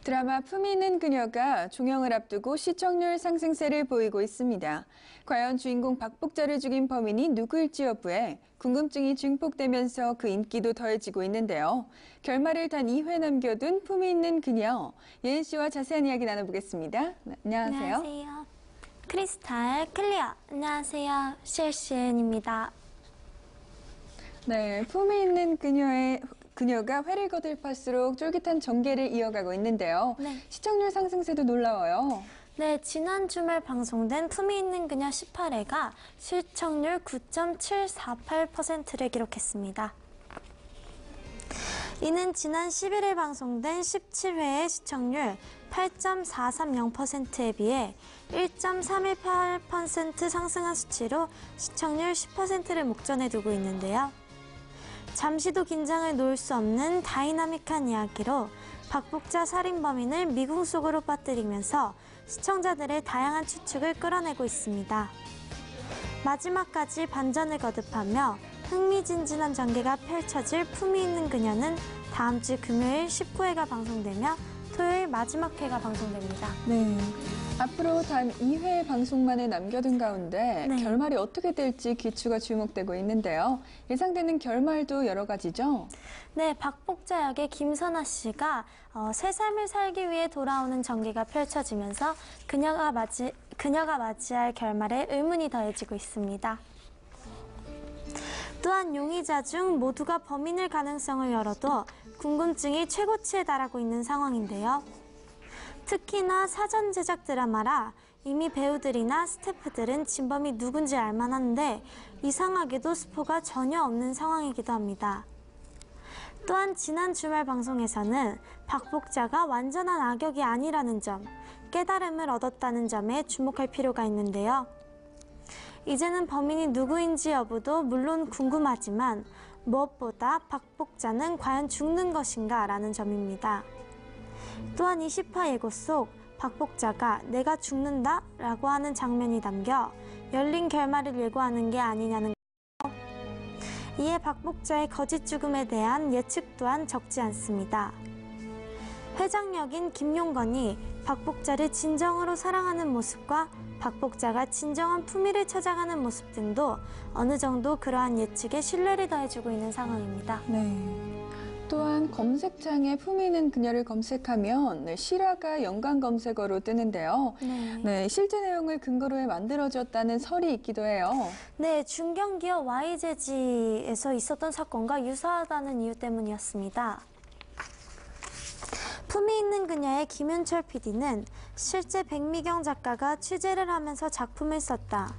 드라마 품위 있는 그녀가 종영을 앞두고 시청률 상승세를 보이고 있습니다. 과연 주인공 박복자를 죽인 범인이 누구일지 여부에 궁금증이 증폭되면서 그 인기도 더해지고 있는데요. 결말을 단 2회 남겨둔 품위 있는 그녀, 예은 씨와 자세한 이야기 나눠보겠습니다. 안녕하세요. 안녕하세요. 크리스탈 클리어. 안녕하세요. 쉘시엔입니다. 네, 품위 있는 그녀가 회를 거듭할수록 쫄깃한 전개를 이어가고 있는데요. 네. 시청률 상승세도 놀라워요. 네, 지난 주말 방송된 품위 있는 그녀 18회가 시청률 9.748%를 기록했습니다. 이는 지난 11일 방송된 17회의 시청률 8.430%에 비해 1.318% 상승한 수치로 시청률 10%를 목전에 두고 있는데요. 잠시도 긴장을 놓을 수 없는 다이나믹한 이야기로 박복자 살인범인을 미궁 속으로 빠뜨리면서 시청자들의 다양한 추측을 끌어내고 있습니다. 마지막까지 반전을 거듭하며 흥미진진한 전개가 펼쳐질 품위 있는 그녀는 다음 주 금요일 19회가 방송되며 토요일 마지막 회가 방송됩니다. 네. 앞으로 단 2회 방송만을 남겨둔 가운데 네. 결말이 어떻게 될지 귀추가 주목되고 있는데요. 예상되는 결말도 여러 가지죠? 네, 박복자 역의 김선아 씨가 새 삶을 살기 위해 돌아오는 전개가 펼쳐지면서 그녀가 맞이할 결말에 의문이 더해지고 있습니다. 또한 용의자 중 모두가 범인일 가능성을 열어도 궁금증이 최고치에 달하고 있는 상황인데요. 특히나 사전 제작 드라마라 이미 배우들이나 스태프들은 진범이 누군지 알만한데 이상하게도 스포가 전혀 없는 상황이기도 합니다. 또한 지난 주말 방송에서는 박복자가 완전한 악역이 아니라는 점, 깨달음을 얻었다는 점에 주목할 필요가 있는데요. 이제는 범인이 누구인지 여부도 물론 궁금하지만 무엇보다 박복자는 과연 죽는 것인가 라는 점입니다. 또한 20화 예고 속 박복자가 내가 죽는다 라고 하는 장면이 담겨 열린 결말을 예고하는 게 아니냐는 거죠. 이에 박복자의 거짓 죽음에 대한 예측 또한 적지 않습니다. 회장 역인 김용건이 박복자를 진정으로 사랑하는 모습과 박복자가 진정한 품위를 찾아가는 모습 등도 어느 정도 그러한 예측에 신뢰를 더해주고 있는 상황입니다. 네. 또한 검색창에 품위 있는 그녀를 검색하면 실화가 연관 검색어로 뜨는데요. 네, 실제 내용을 근거로 해 만들어졌다는 설이 있기도 해요. 네, 중견기업 YJG에서 있었던 사건과 유사하다는 이유 때문이었습니다. 품위 있는 그녀의 김윤철 PD는 실제 백미경 작가가 취재를 하면서 작품을 썼다.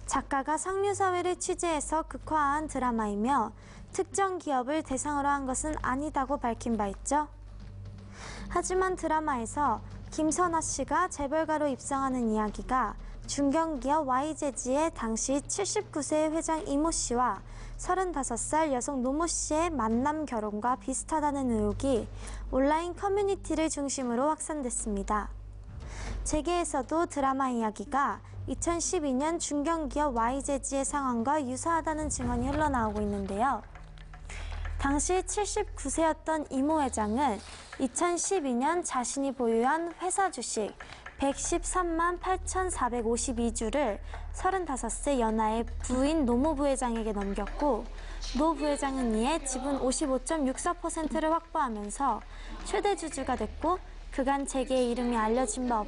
작가가 상류사회를 취재해서 극화한 드라마이며 특정 기업을 대상으로 한 것은 아니다고 밝힌 바 있죠. 하지만 드라마에서 김선아 씨가 재벌가로 입성하는 이야기가 중견기업 YJG의 당시 79세 회장 이모 씨와 35살 여성 노모 씨의 만남 결혼과 비슷하다는 의혹이 온라인 커뮤니티를 중심으로 확산됐습니다. 재계에서도 드라마 이야기가 2012년 중견기업 YJG의 상황과 유사하다는 증언이 흘러나오고 있는데요. 당시 79세였던 이모 회장은 2012년 자신이 보유한 회사 주식 113만 8,452주를 35세 연하의 부인 노모 부회장에게 넘겼고 노 부회장은 이에 지분 55.64%를 확보하면서 최대 주주가 됐고 그간 재계의 이름이 알려진 바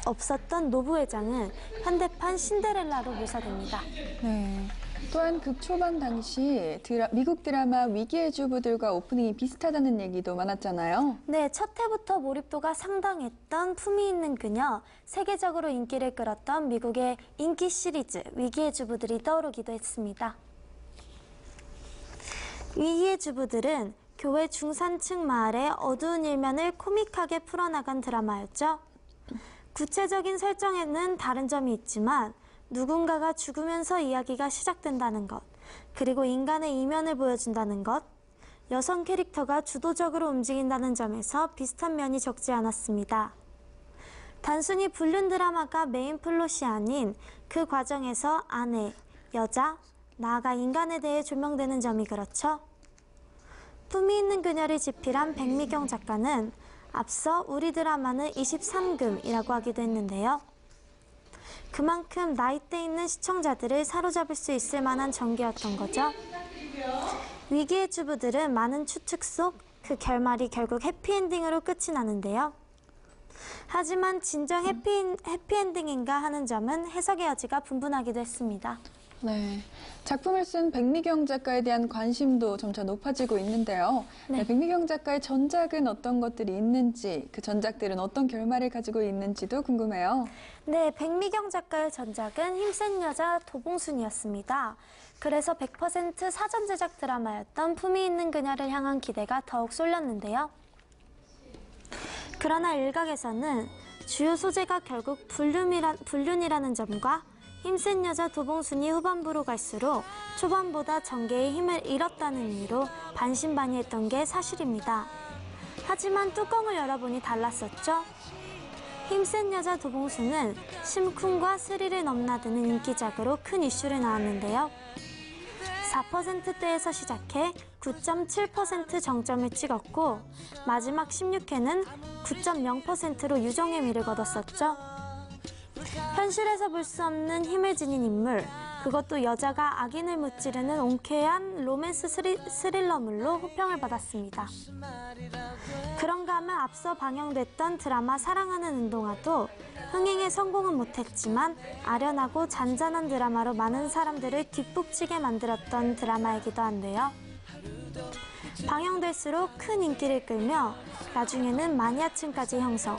없었던 노 부회장은 현대판 신데렐라로 묘사됩니다. 네. 또한 극 초반 당시 미국 드라마 위기의 주부들과 오프닝이 비슷하다는 얘기도 많았잖아요. 네, 첫 회부터 몰입도가 상당했던 품위 있는 그녀, 세계적으로 인기를 끌었던 미국의 인기 시리즈 위기의 주부들이 떠오르기도 했습니다. 위기의 주부들은 교회 중산층 마을의 어두운 일면을 코믹하게 풀어나간 드라마였죠. 구체적인 설정에는 다른 점이 있지만 누군가가 죽으면서 이야기가 시작된다는 것, 그리고 인간의 이면을 보여준다는 것, 여성 캐릭터가 주도적으로 움직인다는 점에서 비슷한 면이 적지 않았습니다. 단순히 불륜 드라마가 메인 플롯이 아닌 그 과정에서 아내, 여자, 나아가 인간에 대해 조명되는 점이 그렇죠. 품위 있는 그녀를 집필한 백미경 작가는 앞서 우리 드라마는 23금이라고 하기도 했는데요. 그만큼 나이대 있는 시청자들을 사로잡을 수 있을 만한 전개였던 거죠. 위기의 주부들은 많은 추측 속 그 결말이 결국 해피엔딩으로 끝이 나는데요. 하지만 진정 해피엔딩인가 하는 점은 해석의 여지가 분분하기도 했습니다. 네, 작품을 쓴 백미경 작가에 대한 관심도 점차 높아지고 있는데요. 네. 백미경 작가의 전작은 어떤 것들이 있는지, 그 전작들은 어떤 결말을 가지고 있는지도 궁금해요. 네, 백미경 작가의 전작은 힘센 여자 도봉순이었습니다. 그래서 100% 사전 제작 드라마였던 품위 있는 그녀를 향한 기대가 더욱 쏠렸는데요. 그러나 일각에서는 주요 소재가 결국 불륜이라는 점과 힘센 여자 도봉순이 후반부로 갈수록 초반보다 전개의 힘을 잃었다는 의미로 반신반의했던 게 사실입니다. 하지만 뚜껑을 열어보니 달랐었죠. 힘센 여자 도봉순은 심쿵과 스릴을 넘나드는 인기작으로 큰 이슈를 낳았는데요. 4%대에서 시작해 9.7% 정점을 찍었고 마지막 16회는 9.0%로 유종의 미를 거뒀었죠. 현실에서 볼 수 없는 힘을 지닌 인물, 그것도 여자가 악인을 무찌르는 옹쾌한 로맨스 스릴러물로 호평을 받았습니다. 그런가 하면 앞서 방영됐던 드라마 사랑하는 운동화도 흥행에 성공은 못했지만 아련하고 잔잔한 드라마로 많은 사람들을 뒷북치게 만들었던 드라마이기도 한데요. 방영될수록 큰 인기를 끌며 나중에는 마니아층까지 형성,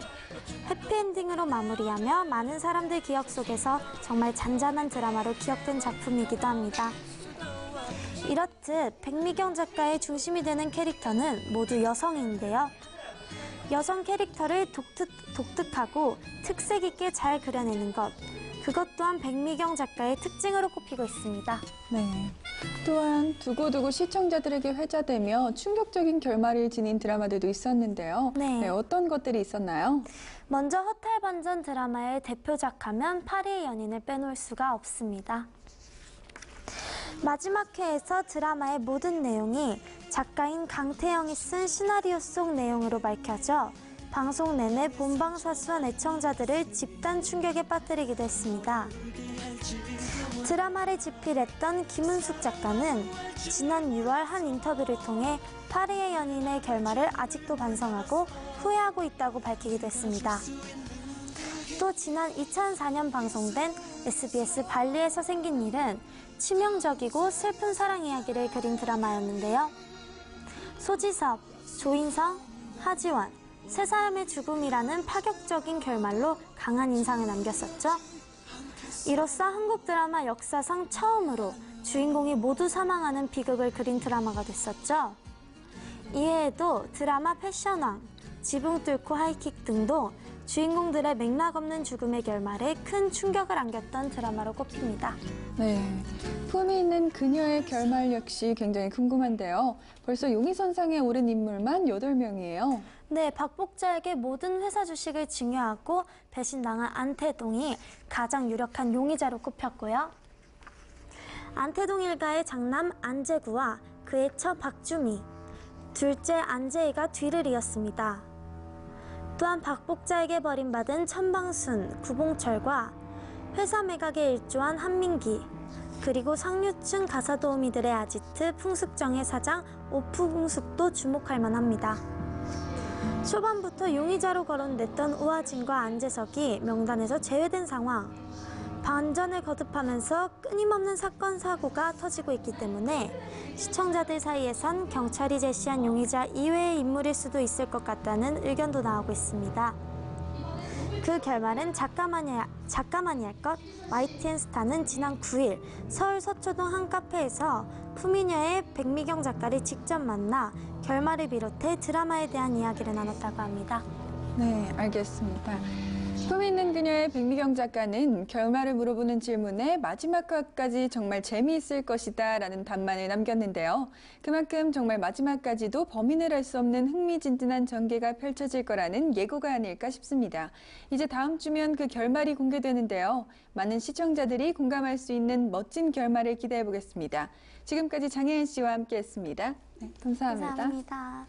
해피엔딩으로 마무리하며 많은 사람들 기억 속에서 정말 잔잔한 드라마로 기억된 작품이기도 합니다. 이렇듯 백미경 작가의 중심이 되는 캐릭터는 모두 여성인데요. 여성 캐릭터를 독특하고 특색 있게 잘 그려내는 것, 그것 또한 백미경 작가의 특징으로 꼽히고 있습니다. 네. 또한 두고두고 시청자들에게 회자되며 충격적인 결말을 지닌 드라마들도 있었는데요. 네. 어떤 것들이 있었나요? 먼저 허탈반전 드라마의 대표작 하면 파리의 연인을 빼놓을 수가 없습니다. 마지막 회에서 드라마의 모든 내용이 작가인 강태영이 쓴 시나리오 속 내용으로 밝혀져 방송 내내 본방사수한 애청자들을 집단 충격에 빠뜨리기도 했습니다. 드라마를 집필했던 김은숙 작가는 지난 6월 한 인터뷰를 통해 파리의 연인의 결말을 아직도 반성하고 후회하고 있다고 밝히기도 했습니다. 또 지난 2004년 방송된 SBS 발리에서 생긴 일은 치명적이고 슬픈 사랑 이야기를 그린 드라마였는데요. 소지섭, 조인성, 하지원, 세 사람의 죽음이라는 파격적인 결말로 강한 인상을 남겼었죠. 이로써 한국 드라마 역사상 처음으로 주인공이 모두 사망하는 비극을 그린 드라마가 됐었죠. 이외에도 드라마 패션왕, 지붕 뚫고 하이킥 등도 주인공들의 맥락 없는 죽음의 결말에 큰 충격을 안겼던 드라마로 꼽힙니다. 네, 품이 있는 그녀의 결말 역시 굉장히 궁금한데요. 벌써 용의선상에 오른 인물만 8명이에요. 네, 박복자에게 모든 회사 주식을 증여하고 배신당한 안태동이 가장 유력한 용의자로 꼽혔고요. 안태동 일가의 장남 안재구와 그의 처 박주미, 둘째 안재희가 뒤를 이었습니다. 또한 박복자에게 버림받은 천방순, 구봉철과 회사 매각에 일조한 한민기, 그리고 상류층 가사도우미들의 아지트 풍숙정의 사장 오풍숙도 주목할 만합니다. 초반부터 용의자로 거론됐던 우하진과 안재석이 명단에서 제외된 상황, 반전을 거듭하면서 끊임없는 사건 사고가 터지고 있기 때문에 시청자들 사이에선 경찰이 제시한 용의자 이외의 인물일 수도 있을 것 같다는 의견도 나오고 있습니다. 그 결말은 작가만이 할 것. YTN 스타는 지난 9일 서울 서초동 한 카페에서 품위녀의 백미경 작가를 직접 만나 결말을 비롯해 드라마에 대한 이야기를 나눴다고 합니다. 네, 알겠습니다. 품이 있는 그녀의 백미경 작가는 결말을 물어보는 질문에 마지막 화까지 정말 재미있을 것이다 라는 답만을 남겼는데요. 그만큼 정말 마지막까지도 범인을 알 수 없는 흥미진진한 전개가 펼쳐질 거라는 예고가 아닐까 싶습니다. 이제 다음 주면 그 결말이 공개되는데요. 많은 시청자들이 공감할 수 있는 멋진 결말을 기대해 보겠습니다. 지금까지 장혜은 씨와 함께했습니다. 네, 감사합니다. 감사합니다.